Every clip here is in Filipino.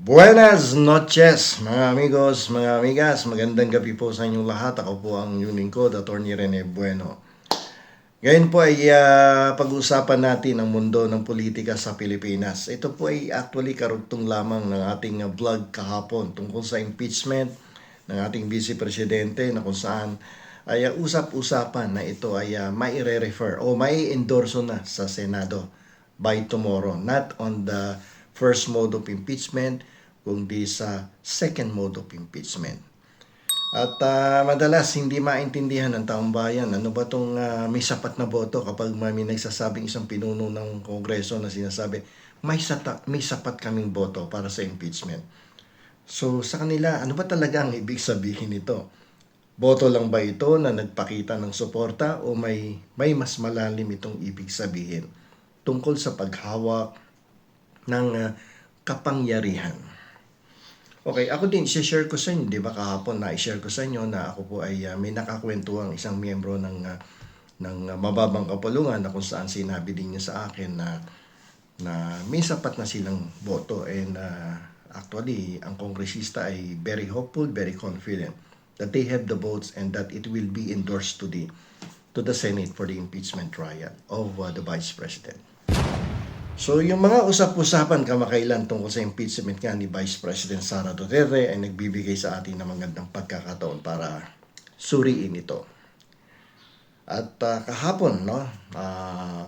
Buenas noches mga amigos, mga amigas. Magandang gabi po sa inyong lahat. Ako po ang inyong lingkod, Atty. Rene Bueno. Ngayon po ay pag-uusapan natin ang mundo ng politika sa Pilipinas. Ito po ay actually karugtong lamang ng ating vlog kahapon tungkol sa impeachment ng ating Vice Presidente na kung saan ay usap-usapan na ito ay mai-refer o mai-endorso na sa Senado by tomorrow. Not on the first mode of impeachment, kundi sa second mode of impeachment. At madalas hindi maintindihan ng taong bayan ano ba itong may sapat na boto kapag may nagsasabing isang pinuno ng Kongreso na sinasabi may sapat kaming boto para sa impeachment. So sa kanila, ano ba talaga ang ibig sabihin nito? Boto lang ba ito na nagpakita ng suporta o may mas malalim itong ibig sabihin tungkol sa paghawak ng kapangyarihan? Okay, ako din, share ko sa inyo, di ba kahapon na i-share ko sa inyo na ako po ay may nakakwentuhan isang miyembro ng mababang kapulungan na kung saan sinabi din niya sa akin na may sapat na silang boto and actually, ang kongresista ay very hopeful, very confident that they have the votes and that it will be endorsed to the Senate for the impeachment trial of the Vice President. So yung mga usap-usapan kamakailan tungkol sa impeachment nga ni Vice President Sara Duterte ay nagbibigay sa atin ng magandang pagkakataon para suriin ito. At kahapon, no,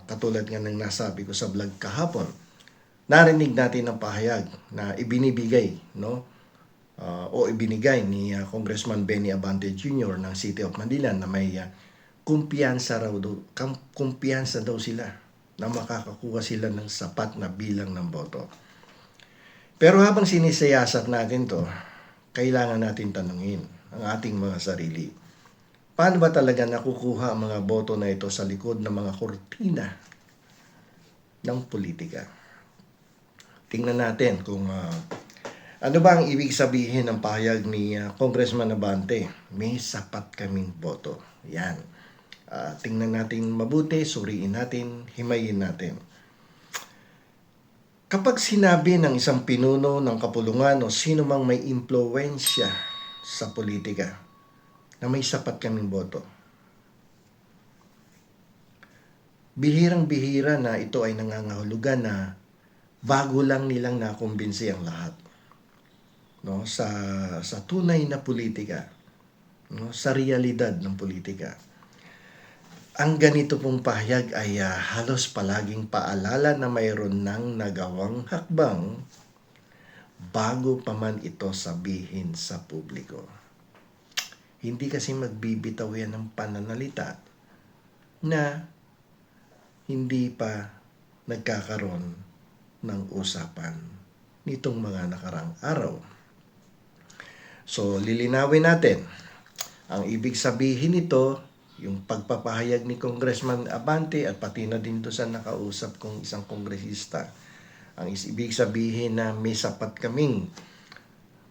katulad nga ng nasabi ko sa vlog kahapon, narinig natin ang pahayag na ibinibigay, no, o ibinigay ni Congressman Benny Abante Jr. ng City of Manila na may kumpiyansa daw sila na makakakuha sila ng sapat na bilang ng boto. Pero habang sinisiyasat natin to, kailangan natin tanungin ang ating mga sarili. Paano ba talaga nakukuha ang mga boto na ito sa likod ng mga kortina ng politika? Tingnan natin kung ano ba ang ibig sabihin ng pahayag ni Congressman Abante. May sapat kaming boto. Yan. Tingnan natin mabuti, suriin natin, himayin natin. Kapag sinabi ng isang pinuno ng kapulungan o sino mang may impluwensya sa politika na may sapat kaming boto, bihirang-bihira na ito ay nangangahulugan na bago lang nilang nakumbinsi ang lahat, no, sa tunay na politika, no, sa realidad ng politika. Ang ganito pong pahayag ay halos palaging paalala na mayroon ng nagawang hakbang bago pa man ito sabihin sa publiko. Hindi kasi magbibitaw yan ng pananalita na hindi pa nagkakaroon ng usapan nitong mga nakarang araw. So, lilinawin natin. Ang ibig sabihin nito, yung pagpapahayag ni Congressman Abante at pati na din to sa nakausap kong isang kongresista, ang ibig sabihin na may sapat kaming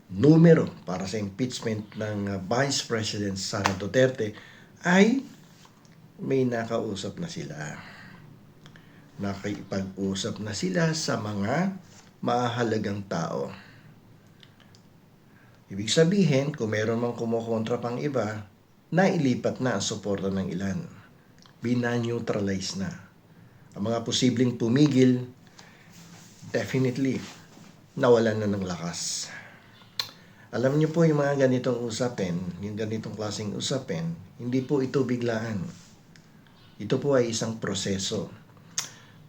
numero para sa impeachment ng Vice President Sara Duterte ay may nakausap na sila. Nakipag-usap na sila sa mga mahalagang tao. Ibig sabihin, kung meron mang kumukontra pang iba, nailipat na ang suporta ng ilan. Bina-neutralize na. Ang mga posibleng pumigil, definitely, nawalan na ng lakas. Alam niyo po yung mga ganitong usapin, yung ganitong klaseng usapin, hindi po ito biglaan. Ito po ay isang proseso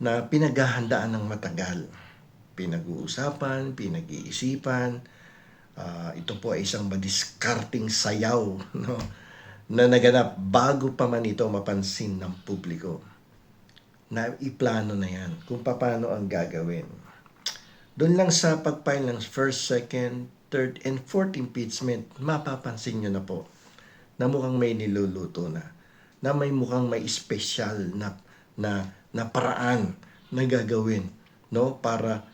na pinaghahandaan ng matagal. Pinag-uusapan, pinag-iisipan, ito po ay isang madiskarting sayaw, no, na naganap bago pa man ito mapansin ng publiko. Na iplano na yan kung paano ang gagawin. Doon lang sa pag-file ng first, second, third, and fourth impeachment, mapapansin nyo na po na mukhang may niluluto na may mukhang may special na paraan na gagawin, no, para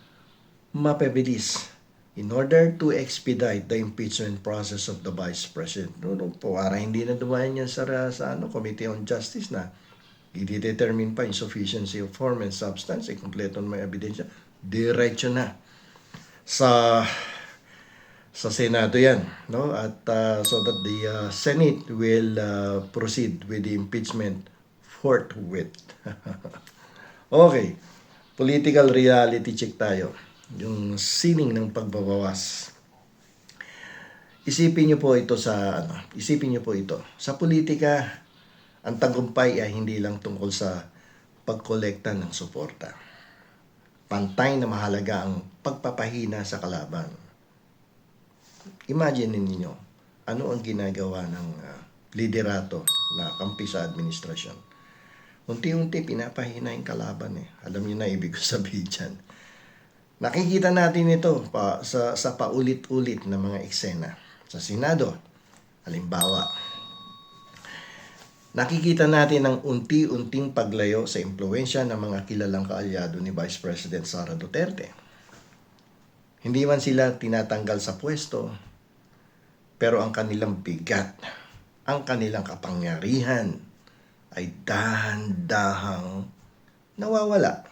mapabilis in order to expedite the impeachment process of the Vice President. No, para hindi na dumayan yan sa Committee on Justice na i-determine pa insufficiency of form and substance, kompleto na may ebidensya, diretso na sa sa Senado yan, no? At so that the Senate will proceed with the impeachment forthwith. Okay, political reality check tayo. Yung sining ng pagbabawas. Isipin niyo po ito sa politika, ang tagumpay ay hindi lang tungkol sa pagkolekta ng suporta. Pantay na mahalaga ang pagpapahina sa kalaban. Imagine ninyo, ano ang ginagawa ng liderato na kampi sa administrasyon. Unti-unti pinapahina yung kalaban eh. Alam niyo na ibig ko sabihin dyan. Nakikita natin ito sa paulit-ulit na mga eksena. Sa Senado, halimbawa, nakikita natin ang unti-unting paglayo sa impluwensya ng mga kilalang kaalyado ni Vice President Sara Duterte. Hindi man sila tinatanggal sa pwesto, pero ang kanilang bigat, ang kanilang kapangyarihan ay dahan-dahang nawawala.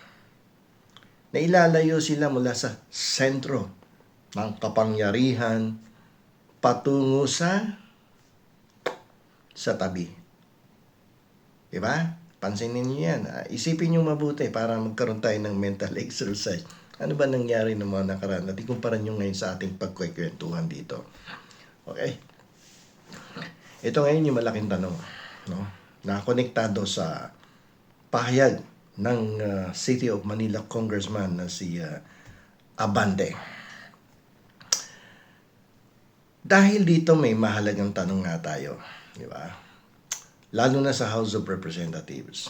Nailalayo sila mula sa sentro ng kapangyarihan patungo sa tabi. Diba? Pansinin niyo yan. Isipin niyo mabuti para magkaroon tayo ng mental exercise. Ano ba nangyari ng mga nakaraan? At ikumpara niyo ngayon sa ating pagkwekwentuhan dito. Okay? Ito ngayon yung malaking tanong. No? Nakakonektado sa pahayag ng City of Manila Congressman na si Abante. Dahil dito may mahalagang tanong nga tayo. Di ba? Lalo na sa House of Representatives.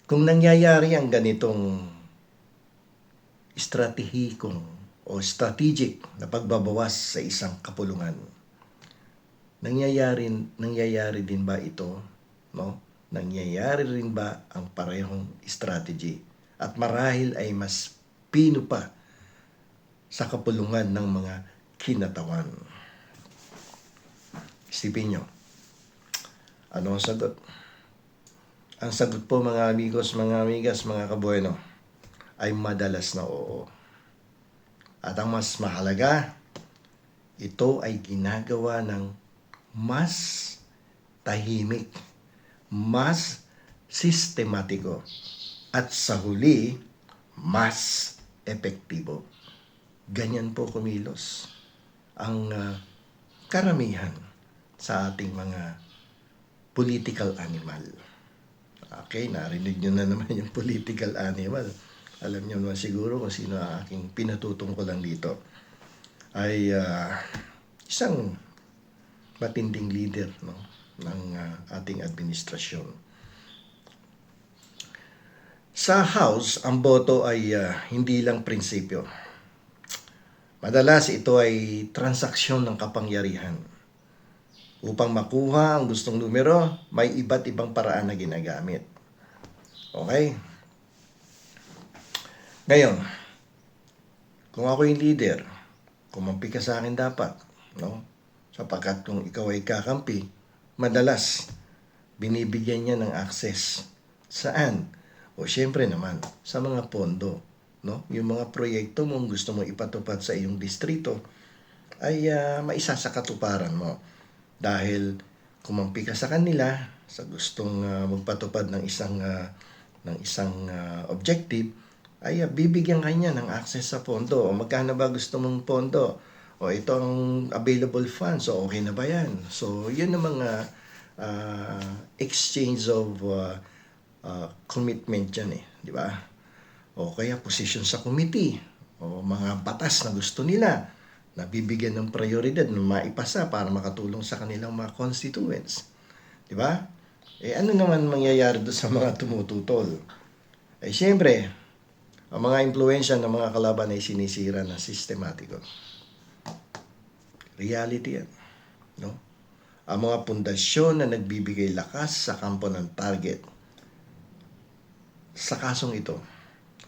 Kung nangyayari ang ganitong estratehikong o strategic na pagbabawas sa isang kapulungan, nangyayari din ba ito, no? Nangyayari rin ba ang parehong strategy? At marahil ay mas pino pa sa kapulungan ng mga kinatawan. Isipin nyo, ano ang sagot? Ang sagot po mga amigos, mga amigas, mga kabueno, ay madalas na oo. At ang mas mahalaga, ito ay ginagawa ng mas tahimik, mas sistematiko, at sa huli, mas epektibo. Ganyan po kumilos ang karamihan sa ating mga political animal. Okay, narinig nyo na naman yung political animal. Alam nyo naman siguro kung sino ang aking pinatutungkulan dito. Ay isang matinding leader, no, ng ating administrasyon. Sa House, ang boto ay hindi lang prinsipyo. Madalas ito ay transaksyon ng kapangyarihan. Upang makuha ang gustong numero, may iba't ibang paraan na ginagamit. Okay? Ngayon, kung ako yung leader, kumampi ka sa akin dapat, no? Sapagkat kung ikaw ay kakampi, madalas binibigyan niya ng access. Saan? O syempre naman, sa mga pondo, no? Yung mga proyekto mong gusto mo ipatupad sa iyong distrito ay maisa sa katuparan mo. Dahil kumampi ka sa kanila sa gustong magpatupad ng isang objective, ay bibigyan kanya ng access sa pondo. O magkano ba gusto mong pondo? O ito ang available funds. So okay na ba yan? So yun ang mga exchange of commitment yan eh. Di ba? O kaya position sa committee. O mga batas na gusto nila na bibigyan ng prioridad na maipasa para makatulong sa kanilang mga constituents. Di ba? Eh ano naman mangyayari doon sa mga tumututol? Eh siyempre, ang mga impluwensya ng mga kalaban ay sinisira na sistematiko. Reality yan. No? Ang mga pundasyon na nagbibigay lakas sa kampo ng target. Sa kasong ito,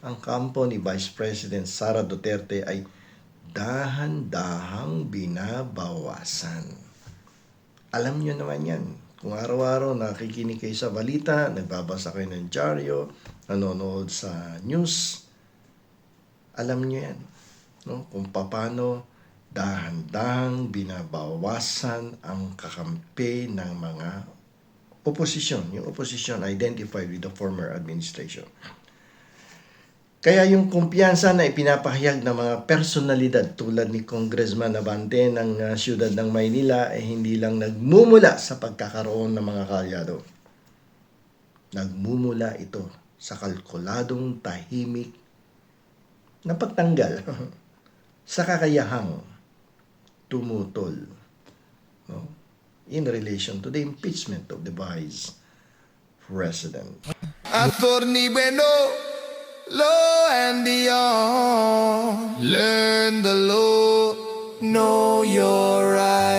ang kampo ni Vice President Sara Duterte ay dahan-dahang binabawasan. Alam nyo naman yan. Kung araw-araw nakikinig kayo sa balita, nagbabasa kayo ng dyaryo, nanonood sa news, alam nyo yan. no, kung paano dahan-dahang binabawasan ang kakampi ng mga oposisyon. Yung oposisyon identified with the former administration. Kaya yung kumpiyansa na ipinapahayag ng mga personalidad tulad ni Congressman Abante ng siyudad ng Maynila ay hindi lang nagmumula sa pagkakaroon ng mga kalyado. Nagmumula ito sa kalkuladong tahimik na pagtanggal sa kakayahang tumutol, no, in relation to the impeachment of the Vice President. Attorney Bueno, law and beyond. Learn the law, know your rights.